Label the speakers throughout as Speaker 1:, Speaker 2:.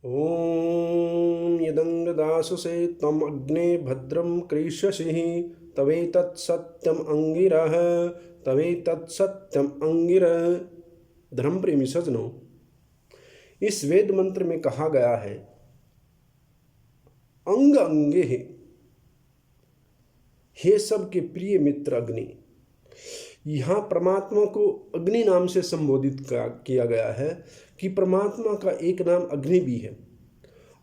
Speaker 1: ॐ यदङ्गदासुषे त्वम् अग्ने भद्रं कृष्यसि तवेतत्सत्यम् अंगिरः तवेतत्सत्यम् अंगिरः। धर्म प्रेमी सज्जनों, इस वेद मंत्र में कहा गया है अंग अंगे हे सबके प्रिय मित्र अग्नि। यहाँ परमात्मा को अग्नि नाम से संबोधित किया गया है कि परमात्मा का एक नाम अग्नि भी है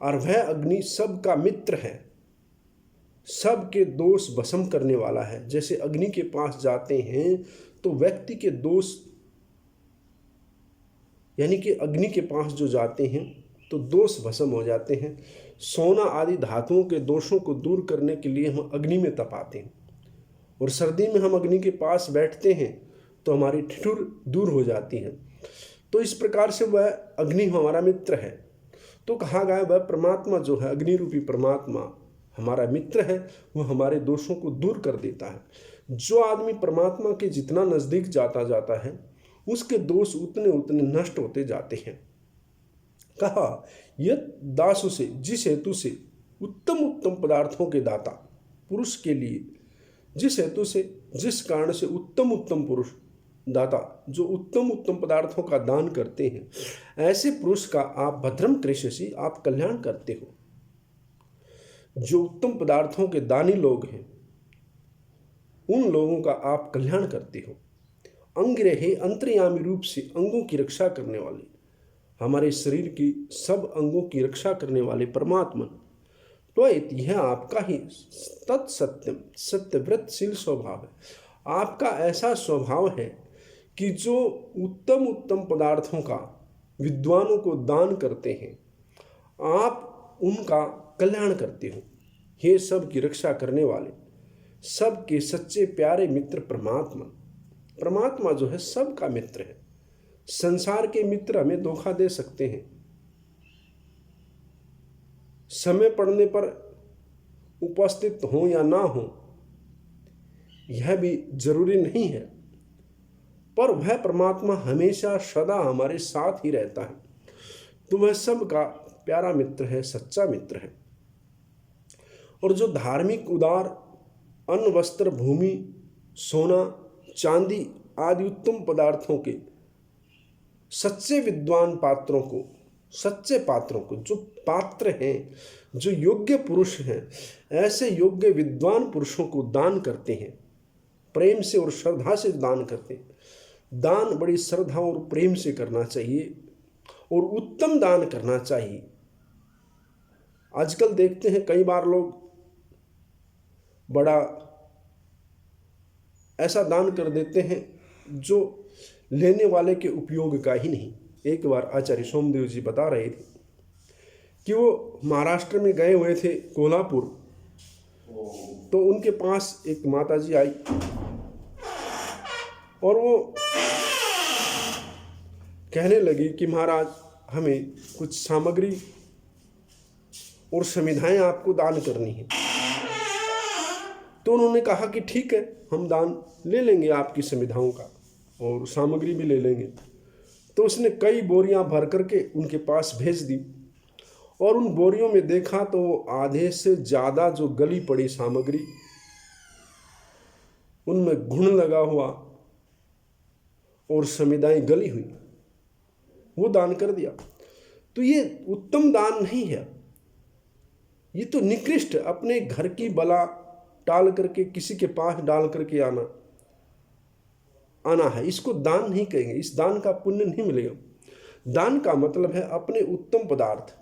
Speaker 1: और वह अग्नि सबका मित्र है, सबके दोष भस्म करने वाला है। जैसे अग्नि के पास जाते हैं तो व्यक्ति के दोष, यानी कि अग्नि के पास जो जाते हैं तो दोष भस्म हो जाते हैं। सोना आदि धातुओं के दोषों को दूर करने के लिए हम अग्नि में तपाते हैं, और सर्दी में हम अग्नि के पास बैठते हैं तो हमारी ठिठुर दूर हो जाती है। तो इस प्रकार से वह अग्नि हमारा मित्र है। तो कहा गया वह परमात्मा जो है, अग्नि रूपी परमात्मा हमारा मित्र है, वह हमारे दोषों को दूर कर देता है। जो आदमी परमात्मा के जितना नज़दीक जाता है उसके दोष उतने उतने नष्ट होते जाते हैं। कहा यह दासु से, जिस हेतु से उत्तम उत्तम पदार्थों के दाता पुरुष के लिए, जिस हेतु से, जिस कारण से उत्तम उत्तम पुरुष दाता जो उत्तम उत्तम पदार्थों का दान करते हैं, ऐसे पुरुष का आप भद्रम कृष्यसि, आप कल्याण करते हो। जो उत्तम पदार्थों के दानी लोग हैं उन लोगों का आप कल्याण करते हो। अंगिरहे, अंतर्यामी रूप से अंगों की रक्षा करने वाले, हमारे शरीर की सब अंगों की रक्षा करने वाले परमात्मा, तो यह आपका ही तत्सत्यम सत्यव्रतशील स्वभाव है। आपका ऐसा स्वभाव है कि जो उत्तम उत्तम पदार्थों का विद्वानों को दान करते हैं, आप उनका कल्याण करते हो। हे सब की रक्षा करने वाले, सबके सच्चे प्यारे मित्र परमात्मा जो है सबका मित्र है। संसार के मित्र हमें धोखा दे सकते हैं, समय पड़ने पर उपस्थित हो या ना हो यह भी जरूरी नहीं है, पर वह परमात्मा हमेशा सदा हमारे साथ ही रहता है। तो वह सबका प्यारा मित्र है, सच्चा मित्र है। और जो धार्मिक उदार अन्न वस्त्र भूमि सोना चांदी आदि उत्तम पदार्थों के सच्चे विद्वान पात्रों को, सच्चे पात्रों को, जो पात्र हैं, जो योग्य पुरुष हैं, ऐसे योग्य विद्वान पुरुषों को दान करते हैं, प्रेम से और श्रद्धा से दान करते हैं। दान बड़ी श्रद्धा और प्रेम से करना चाहिए और उत्तम दान करना चाहिए। आजकल देखते हैं कई बार लोग बड़ा ऐसा दान कर देते हैं जो लेने वाले के उपयोग का ही नहीं। एक बार आचार्य सोमदेव जी बता रहे थे कि वो महाराष्ट्र में गए हुए थे, कोल्हापुर, तो उनके पास एक माताजी आई और वो कहने लगी कि महाराज हमें कुछ सामग्री और समिधाएं आपको दान करनी है। तो उन्होंने कहा कि ठीक है, हम दान ले लेंगे आपकी समिधाओं का और सामग्री भी ले लेंगे। तो उसने कई बोरियां भर करके उनके पास भेज दी और उन बोरियों में देखा तो आधे से ज़्यादा जो गली पड़ी सामग्री, उनमें घुन लगा हुआ और समिधाएं गली हुई, वो दान कर दिया। तो ये उत्तम दान नहीं है, ये तो निकृष्ट, अपने घर की बला टाल करके किसी के पास डाल करके आना है। इसको दान नहीं कहेंगे, इस दान का पुण्य नहीं मिलेगा। दान का मतलब है अपने उत्तम पदार्थ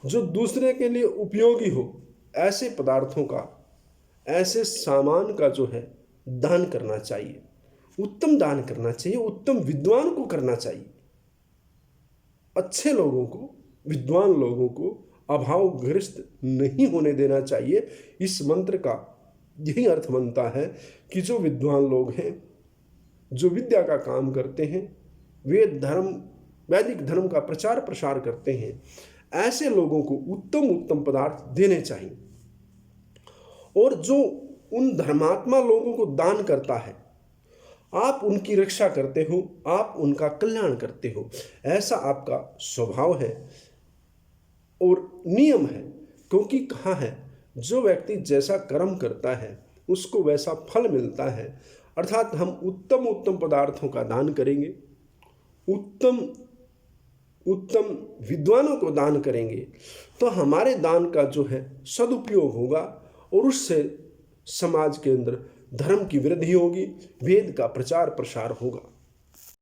Speaker 1: जो दूसरे के लिए उपयोगी हो, ऐसे पदार्थों का, ऐसे सामान का जो है दान करना चाहिए। उत्तम दान करना चाहिए, उत्तम विद्वान को करना चाहिए, अच्छे लोगों को, विद्वान लोगों को अभावग्रस्त नहीं होने देना चाहिए। इस मंत्र का यही अर्थ बनता है कि जो विद्वान लोग हैं, जो विद्या का काम करते हैं, वेद धर्म, वैदिक धर्म का प्रचार प्रसार करते हैं, ऐसे लोगों को उत्तम उत्तम पदार्थ देने चाहिए। और जो उन धर्मात्मा लोगों को दान करता है, आप उनकी रक्षा करते हो, आप उनका कल्याण करते हो, ऐसा आपका स्वभाव है। और नियम है, क्योंकि कहा है जो व्यक्ति जैसा कर्म करता है उसको वैसा फल मिलता है। अर्थात हम उत्तम उत्तम पदार्थों का दान करेंगे, उत्तम उत्तम विद्वानों को दान करेंगे, तो हमारे दान का जो है सदुपयोग होगा और उससे समाज के अंदर धर्म की वृद्धि होगी, वेद का प्रचार प्रसार होगा।